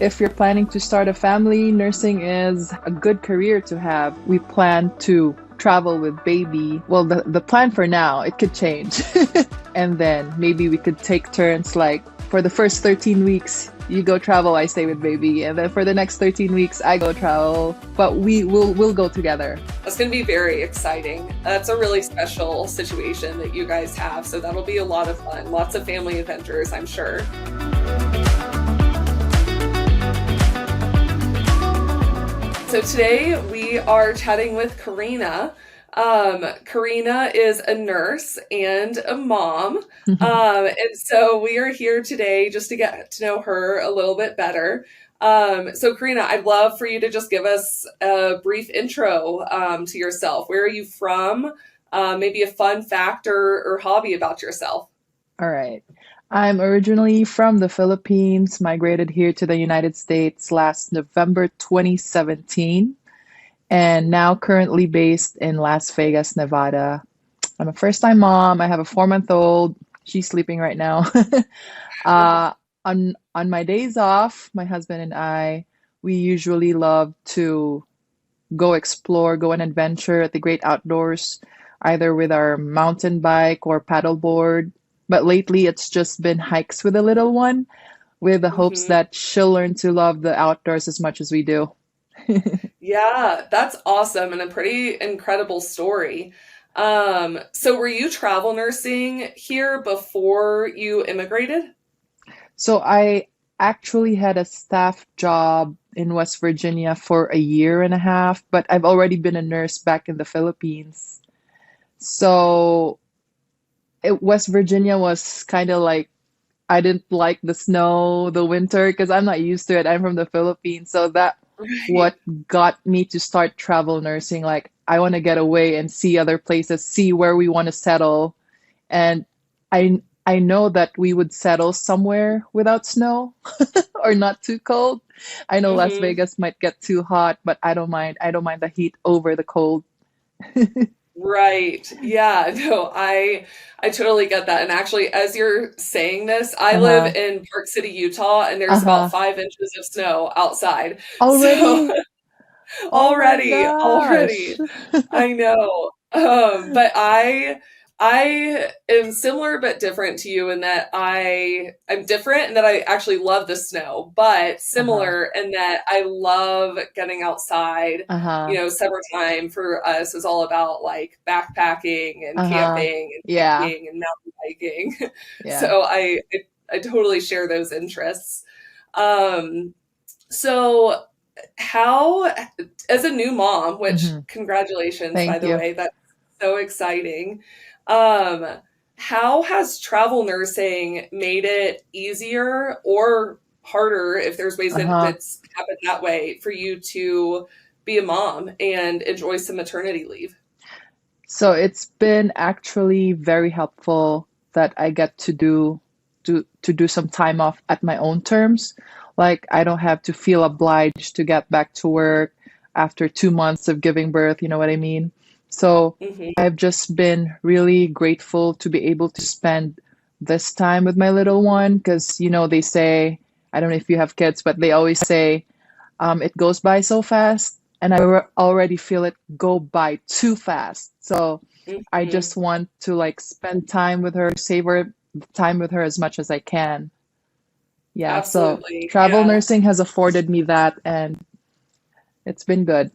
If you're planning to start a family, nursing is a good career to have. We plan to travel with baby. Well, the plan for now, it could change. And then maybe we could take turns like for the first 13 weeks, you go travel, I stay with baby. And then for the next 13 weeks, I go travel. But we'll go together. That's going to be very exciting. That's a really special situation that you guys have. So that'll be a lot of fun. Lots of family adventures, I'm sure. So today we are chatting with Karina. Karina is a nurse and a mom. And so we are here today just to get to know her a little bit better. So Karina, I'd love for you to just give us a brief intro to yourself. Where are you from? Maybe a fun fact or hobby about yourself. All right. I'm originally from the Philippines, migrated here to the United States last November 2017, and now currently based in Las Vegas, Nevada. I'm a first-time mom. I have a 4-month-old. She's sleeping right now. uh, on my days off, my husband and I, we usually love to go explore, go on adventure at the great outdoors, either with our mountain bike or paddleboard. But lately, it's just been hikes with the little one, with the hopes hmm that she'll learn to love the outdoors as much as we do. Yeah, that's awesome and a pretty incredible story. So were you travel nursing here before you immigrated? So I actually had a staff job in West Virginia for a year and a half, but I've already been a nurse back in the Philippines. So West Virginia was kind of like I didn't like the snow, the winter, because I'm not used to it. I'm from the Philippines, so that Right. what got me to start travel nursing. Like I want to get away and see other places, see where we want to settle, and I know that we would settle somewhere without snow or not too cold. I know Las hmm Vegas might get too hot, but I don't mind. I don't mind the heat over the cold. Right. Yeah, no, I totally get that. And actually, as you're saying this, I live Uh-huh. in Park City, Utah, and there's about Uh-huh. 5 inches of snow outside. So Already? Oh my already, gosh. I know. But I am similar but different to you in that I'm different in that I actually love the snow, but Uh-huh. similar in that I love getting outside. Uh-huh. Summertime for us is all about like backpacking and Uh-huh. camping and Yeah. hiking and mountain biking. Yeah. So I totally share those interests. Um, so how, as a new mom, which Hmm. congratulations, by Thank the you. way, that's so exciting. Um, how has travel nursing made it easier or harder, if there's ways that Uh-huh. that's happened that way, for you to be a mom and enjoy some maternity leave? So it's been actually very helpful that I get to do some time off at my own terms. Like I don't have to feel obliged to get back to work after 2 months of giving birth, you know what I mean? So hmm I've just been really grateful to be able to spend this time with my little one because they say, I don't know if you have kids, but they always say it goes by so fast, and I already feel it go by too fast. So I hmm just want to like spend time with her, savor time with her as much as I can. Yeah, so Absolutely. travel Yeah. nursing has afforded me that, and it's been good.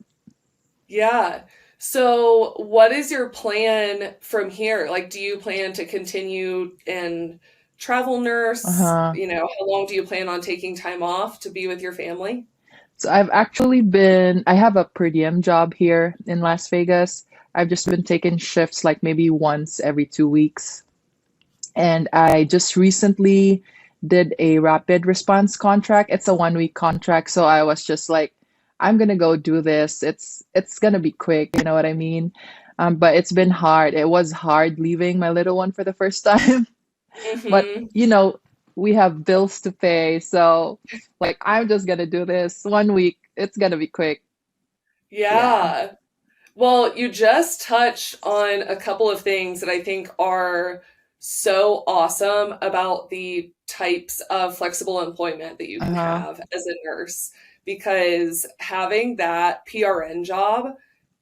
Yeah. So, what is your plan from here? Like, do you plan to continue and travel nurse? Uh-huh. How long do you plan on taking time off to be with your family? So I have a per diem job here in Las Vegas. I've just been taking shifts like maybe once every 2 weeks. And I just recently did a rapid response contract. It's a 1 week contract, so I was just like, I'm gonna go do this. It's gonna be quick, you know what I mean? But it's been hard. It was hard leaving my little one for the first time. But hmm we have bills to pay, so like I'm just gonna do this 1 week. It's gonna be quick. Yeah. Yeah. Well, you just touched on a couple of things that I think are so awesome about the types of flexible employment that you can Uh-huh. have as a nurse because having that PRN job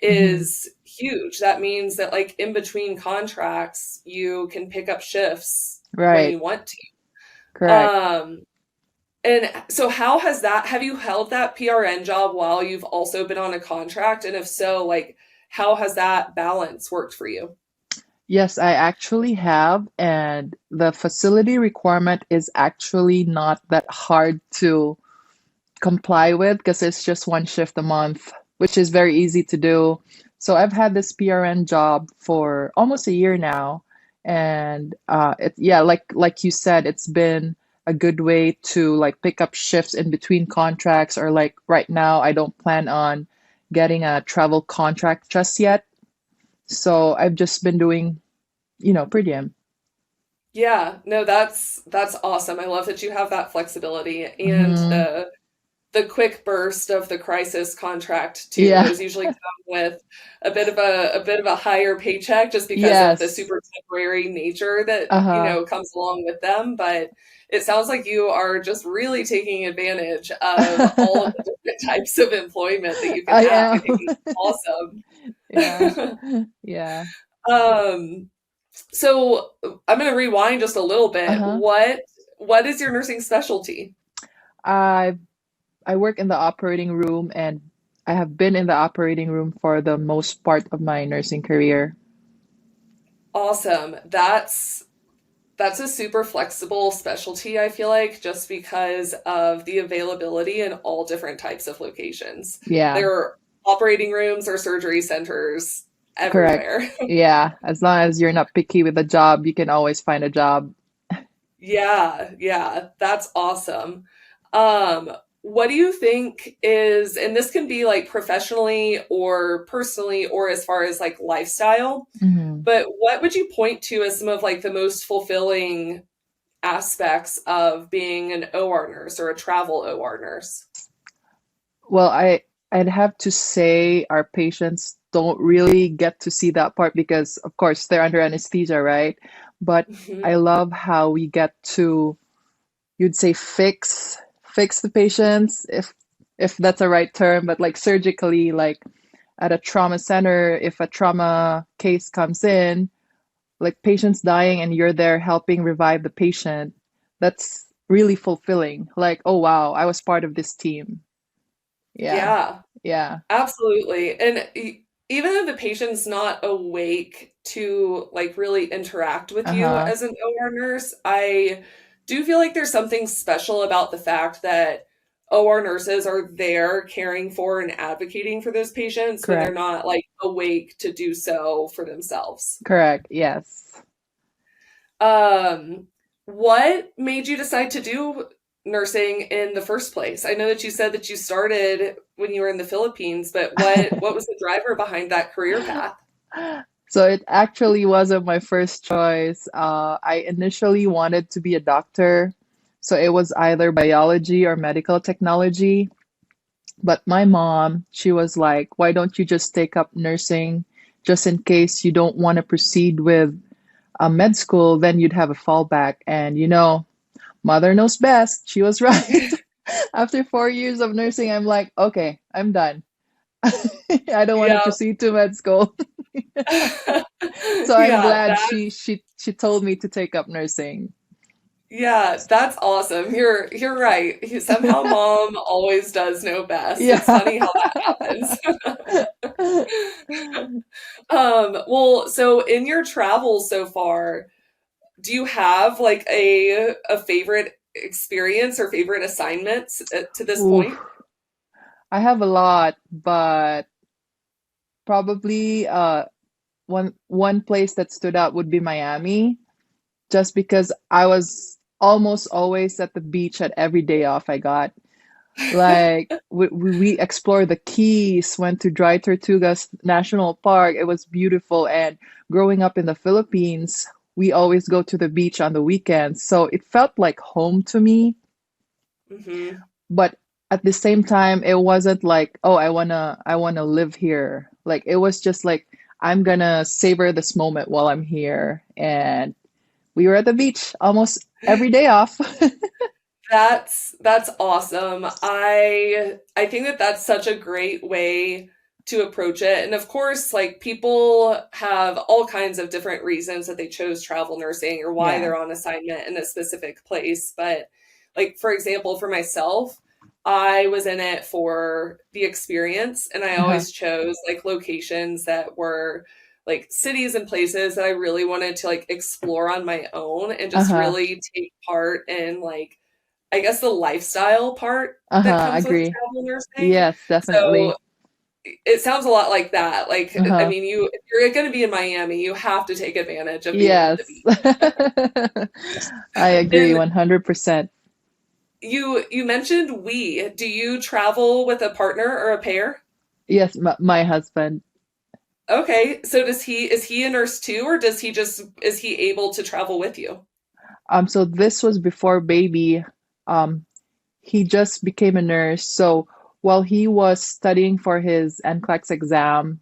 Hmm. is huge. That means that, like, in between contracts, you can pick up shifts when Right. you want to. Correct. And so how has that, have you held that PRN job while you've also been on a contract? And if so, like, how has that balance worked for you? Yes, I actually have, and the facility requirement is actually not that hard to comply with because it's just one shift a month, which is very easy to do. So I've had this PRN job for almost a year now, and yeah, like you said, it's been a good way to like pick up shifts in between contracts, or like right now, I don't plan on getting a travel contract just yet. So I've just been doing, per diem. Yeah, no, that's awesome. I love that you have that flexibility and Hmm. the quick burst of the crisis contract too. Yeah. Those usually come with a bit of a higher paycheck just because of the Yes. super temporary nature that, Uh-huh. comes along with them. But it sounds like you are just really taking advantage of all of the different types of employment that you can I have. I think am. it's Yeah. awesome. Yeah. Um, so I'm going to rewind just a little bit. Uh-huh. What is your nursing specialty? I I work in the operating room, and I have been in the operating room for the most part of my nursing career. Awesome. That's a super flexible specialty, I feel like, just because of the availability in all different types of locations. Yeah, There are operating rooms or surgery centers correct. everywhere. Yeah, as long as you're not picky with a job, you can always find a job. Yeah, yeah, that's awesome. What do you think is, and this can be like professionally or personally or as far as like lifestyle, Hmm. but what would you point to as some of like the most fulfilling aspects of being an OR nurse or a travel OR nurse? Well, I'd have to say our patients don't really get to see that part because, of course, they're under anesthesia, right? But I Mhm. love how we get to, you'd say, fix the patients, if that's a right term, but like surgically, like at a trauma center, if a trauma case comes in, like patients dying, and you're there helping revive the patient, that's really fulfilling. Like, oh wow, I was part of this team. Yeah. Yeah, Yeah. absolutely. And even if the patient's not awake to like really interact with you Uh-huh. as an OR nurse, I do feel like there's something special about the fact that OR nurses are there caring for and advocating for those patients when they're Correct. not like awake to do so for themselves. Correct. Yes. Um, what made you decide to do nursing in the first place? I know that you said that you started when you were in the Philippines, but what was the driver behind that career path? So it actually wasn't my first choice. I initially wanted to be a doctor. So it was either biology or medical technology. But my mom, she was like, why don't you just take up nursing just in case you don't want to proceed with med school? Then you'd have a fallback. And mother knows best. She was right. After 4 years of nursing, I'm like, okay, I'm done. I don't want to Yeah. proceed to med school. So I'm Yeah, glad that she told me to take up nursing. yeah, that's awesome. You're right. Somehow mom always does know best. It's Yeah. funny how that happens. Well, so in your travels so far, do you have like a favorite experience or favorite assignments to this Ooh, point? I have a lot, but probably one place that stood out would be Miami, just because I was almost always at the beach at every day off I got. Like we explored the Keys, went to Dry Tortugas National Park. It was beautiful. And growing up in the Philippines, we always go to the beach on the weekends. So it felt like home to me. Hmm. But at the same time, it wasn't like, oh, I wanna live here. Like it was just like I'm gonna savor this moment while I'm here. And we were at the beach almost Every day off. That's awesome. I think that that's such a great way to approach it. And of course, like people have all kinds of different reasons that they chose travel nursing or why Yeah. they're on assignment in a specific place. But like for example, for myself, I was in it for the experience and I Uh-huh. always chose like locations that were like cities and places that I really wanted to like explore on my own and just Uh-huh. really take part in like I guess the lifestyle part that Uh-huh. comes with Agree. travel nursing. Yes, So definitely. it sounds a lot like that. Like, I Uh-huh. mean, if you're going to be in Miami, you have to take advantage of being at the Yes. beach. I agree And 100%. you mentioned we. Do you travel with a partner or a pair? Yes, my husband. Okay, so is he a nurse too, or does he just is he able to travel with you? So this was before baby. Um, he just became a nurse. So while he was studying for his NCLEX exam,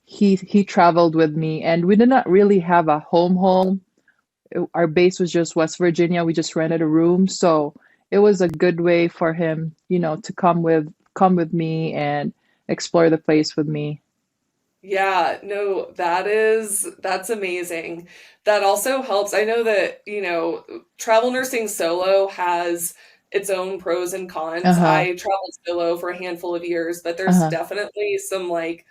he traveled with me, and we did not really have a home. Our base was just West Virginia. We just rented a room, so it was a good way for him, to come with me and explore the place with me. Yeah, no, that's amazing. That also helps. I know that, travel nursing solo has its own pros and cons. Uh-huh. I traveled solo for a handful of years, but there's Uh-huh. definitely some like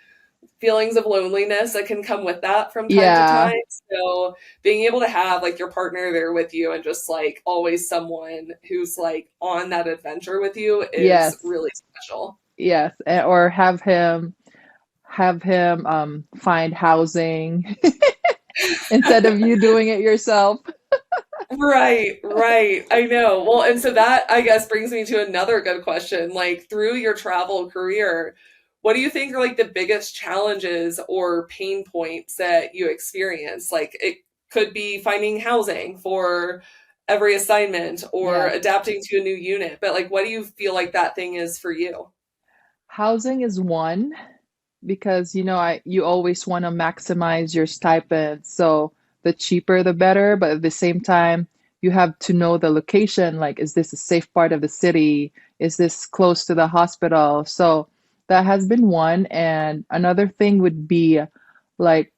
feelings of loneliness that can come with that from time to Yeah. time. So being able to have like your partner there with you and just like always someone who's like on that adventure with you is Yes. really special. Yes. Or have him find housing instead of you doing it yourself. Right, right. I know. Well, and so that I guess brings me to another good question. Like through your travel career, what do you think are like the biggest challenges or pain points that you experience? Like it could be finding housing for every assignment or Yeah. adapting to a new unit, but like what do you feel like that thing is for you? Housing is one because you always want to maximize your stipend. So the cheaper the better, but at the same time, you have to know the location. Like, is this a safe part of the city? Is this close to the hospital? So that has been one. And another thing would be like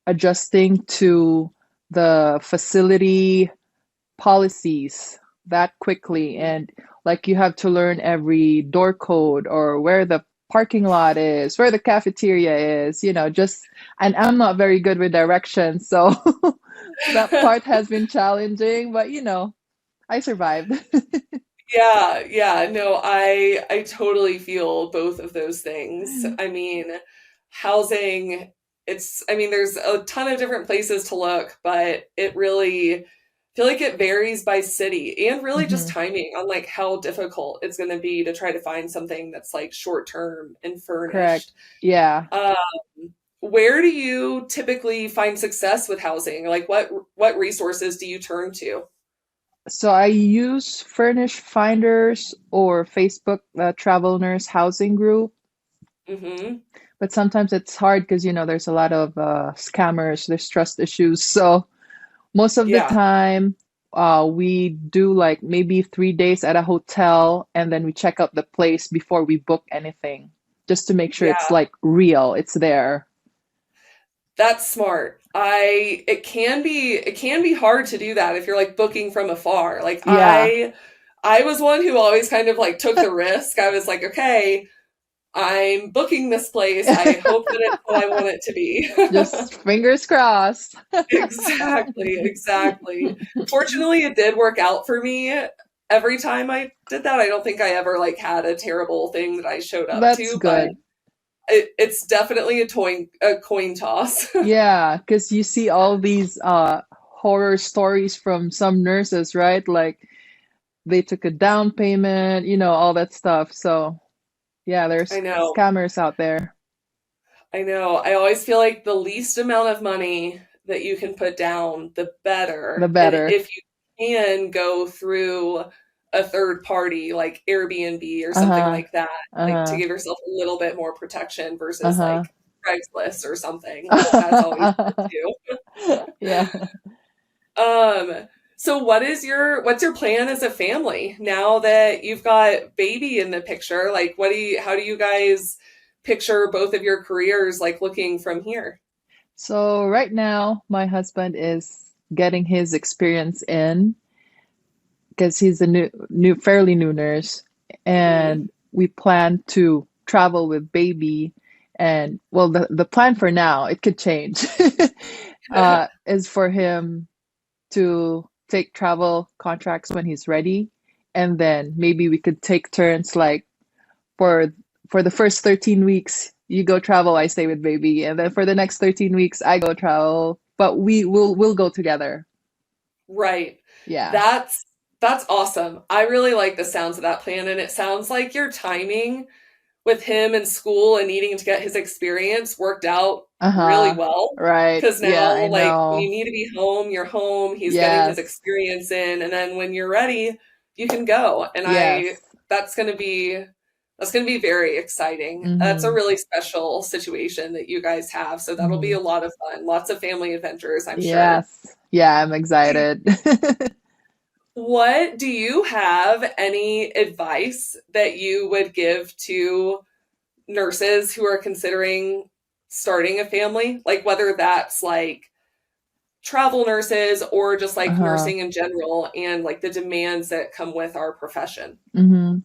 adjusting to the facility policies that quickly, Mhm. and like you have to learn every door code or where the parking lot is, where the cafeteria is, just, and I'm not very good with directions, so that part has been challenging, but I survived. Yeah, yeah, no, I totally feel both of those things. I mean, housing, I mean, there's a ton of different places to look, but it really I feel like it varies by city and really just Hmm. timing on like how difficult it's going to be to try to find something that's like short term and Correct. furnished. Yeah. Um, where do you typically find success with housing? Like what resources do you turn to? So I use Furnish Finders or Facebook Travel Nurse Housing Group. Hmm. But sometimes it's hard because there's a lot of scammers, there's trust issues. So most of the Yeah, time, we do like maybe 3 days at a hotel, and then we check out the place before we book anything, just to make sure it's yeah. like real, it's there. That's smart. It can be hard to do that if you're like booking from afar. Like Yeah, I was one who always kind of like took the risk. I was like, okay, I'm booking this place. I hope that it's what I want it to be. just fingers crossed. Exactly, exactly. Fortunately, it did work out for me every time I did that. I don't think I ever like had a terrible thing that I showed up That's to, but good. it's definitely a coin toss. Yeah, because you see all these horror stories from some nurses, right? Like they took a down payment, all that stuff. So, yeah, I there's know. scammers out there. I know. I always feel like the least amount of money that you can put down, the The better. And better. if you can go through a third party like Airbnb or something Uh-huh. like that, like to Uh-huh. give yourself a little bit more protection versus Uh-huh. like Craigslist or something, like that's always good too. Yeah. Um, So what's your plan as a family now that you've got baby in the picture? Like how do you guys picture both of your careers like looking from here? So right now, my husband is getting his experience in because he's a fairly new nurse, Hmm. and we plan to travel with baby. And well, the plan for now, it could change, is for him to take travel contracts when he's ready, and then maybe we could take turns, like for the first 13 weeks, you go travel, I stay with baby, and then for the next 13 weeks, I go travel. But we'll go together. Right. Yeah. That's awesome. I really like the sounds of that plan, and it sounds like your timing with him in school and needing to get his experience worked out really Uh-huh. well. Right. Because Yeah, now, I like, when you know. need to be home, you're home. He's getting his Yes. experience in, and then when you're ready, you can go. And Yes. that's gonna be that's gonna be very exciting. That's a Mm-hmm. really special situation that you guys have. So that'll be Mm-hmm. a lot of fun. Lots of family adventures, I'm sure. Yes. Yeah, I'm excited. What do you have any advice that you would give to nurses who are considering starting a family? Like whether that's like travel nurses or just like Uh-huh. nursing in general and like the demands that come with our profession. Mm-hmm.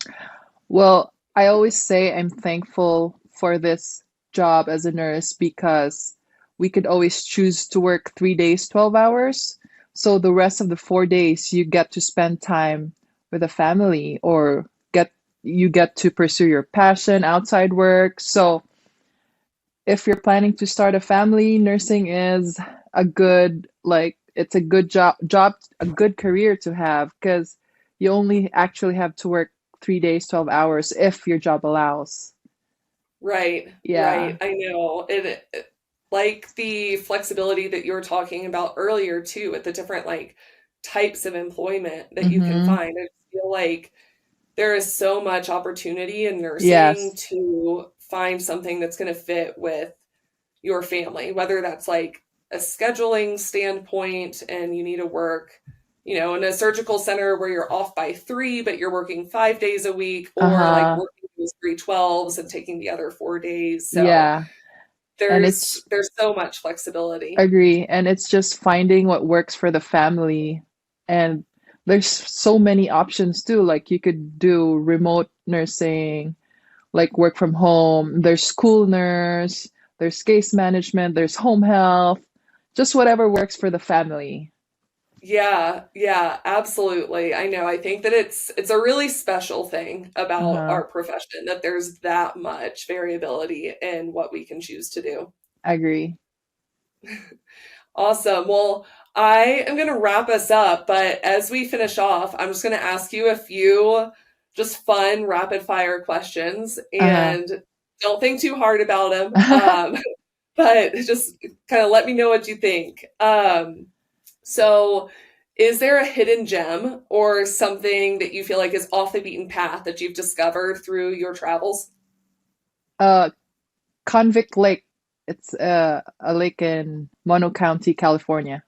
Well, I always say I'm thankful for this job as a nurse because we could always choose to work 3 days, 12 hours. So the rest of the 4 days, you get to spend time with a family, or you get to pursue your passion outside work. So if you're planning to start a family, nursing is it's a good a good career to have, because you only actually have to work 3 days, 12 hours if your job allows. Right, Yeah. right. I know. Like the flexibility that you were talking about earlier too, with the different like types of employment that you can Mm-hmm. find. I feel like there is so much opportunity in nursing Yes. to find something that's going to fit with your family, whether that's like a scheduling standpoint and you need to work, in a surgical center where you're off by 3, but you're working 5 days a week, or like Uh-huh. working those 3 12s and taking the other 4 days. So Yeah. And there's it's there's so much flexibility. agree. And it's just finding what works for the family. And there's so many options too. Like you could do remote nursing, like work from home. There's school nurse, there's case management, there's home health, just whatever works for the family. Yeah, yeah, absolutely. I know. I think that it's a really special thing about Uh-huh. our profession that there's that much variability in what we can choose to do. I agree. Awesome. Well, I am going to wrap us up, but as we finish off, I'm just going to ask you a few just fun rapid fire questions Uh-huh. and don't think too hard about them. But just kind of let me know what you think. So, is there a hidden gem or something that you feel like is off the beaten path that you've discovered through your travels? uh Convict Lake. It's a lake in Mono County, California.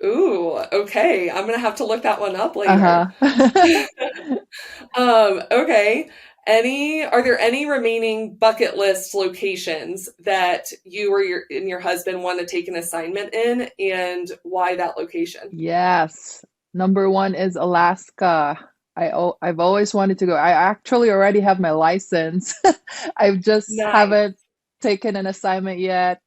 Ooh, okay. I'm gonna have to look that one up later. Uh-huh. Okay. Are there any remaining bucket list locations that you or your husband want to take an assignment in, and why that location? Yes. Number one is Alaska. I've always wanted to go. I actually already have my license. I just Nice. haven't taken an assignment yet.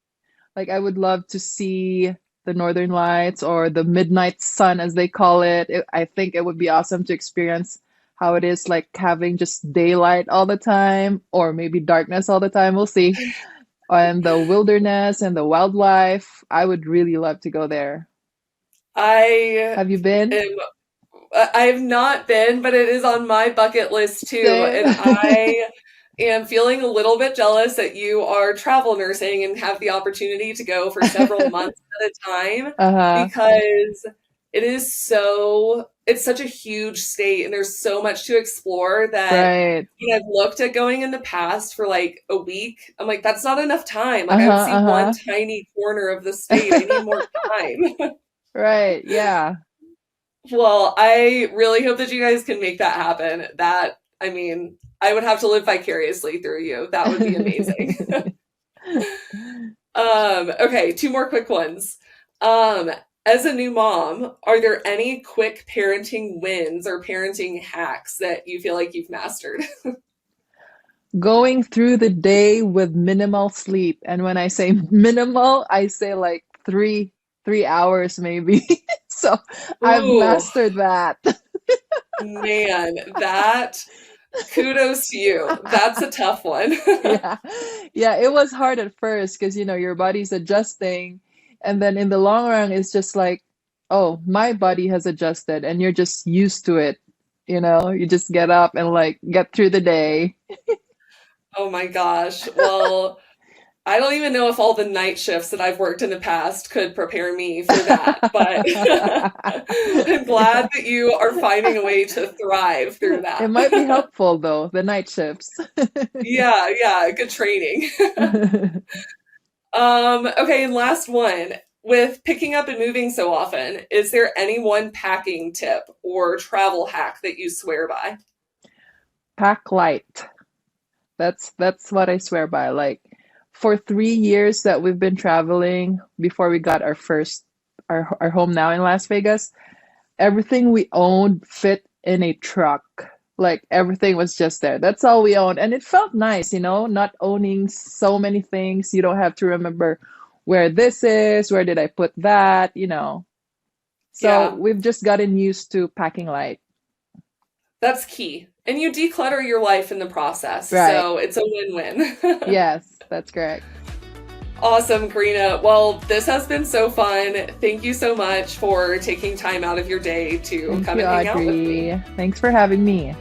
Like I would love to see the Northern Lights, or the midnight sun as they call it. I think it would be awesome to experience how it is like having just daylight all the time, or maybe darkness all the time. We'll see. And the wilderness and the wildlife. I would really love to go there. I Have you been? am I've not been, but it is on my bucket list too. Same. And I am feeling a little bit jealous that you are travel nursing and have the opportunity to go for several months at a time, Uh-huh. because it's such a huge state and there's so much to explore that Right. I've looked at going in the past for like a week. I'm like, that's not enough time. Like I Uh-huh. would see one Uh-huh. tiny corner of the state. I need more time. Right. Yeah. Well, I really hope that you guys can make that happen. I mean, I would have to live vicariously through you. That would be amazing. Okay, two more quick ones. Um, as a new mom, are there any quick parenting wins or parenting hacks that you feel like you've mastered? Going through the day with minimal sleep. And when I say minimal, I say like 3 hours maybe. So I've Ooh, mastered that. man, that kudos to you. That's a tough one. Yeah. Yeah, it was hard at first because your body's adjusting. And then in the long run, it's just like, oh, my body has adjusted and you're just used to it. You just get up and like get through the day. Oh my gosh. Well, I don't even know if all the night shifts that I've worked in the past could prepare me for that, but I'm glad that you are finding a way to thrive through It that. might be helpful though, the night shifts. Yeah, yeah, good training. Okay, and last one. With picking up and moving so often, is there any one packing tip or travel hack that you swear by? Pack light. That's what I swear by. Like for 3 years that we've been traveling before we got our home now in Las Vegas, everything we owned fit in a truck. Like everything was just there. That's all we owned. And it felt nice, not owning so many things. You don't have to remember where this is, where did I put that. So Yeah, we've just gotten used to packing light. that's key. And you declutter your life in the process, Right. so it's a win-win. Yes, that's correct. Awesome, Karina. Well, this has been so fun. Thank you so much for taking time out of your day to Thank come you, and hang out with me. Audrey. Thanks for having me.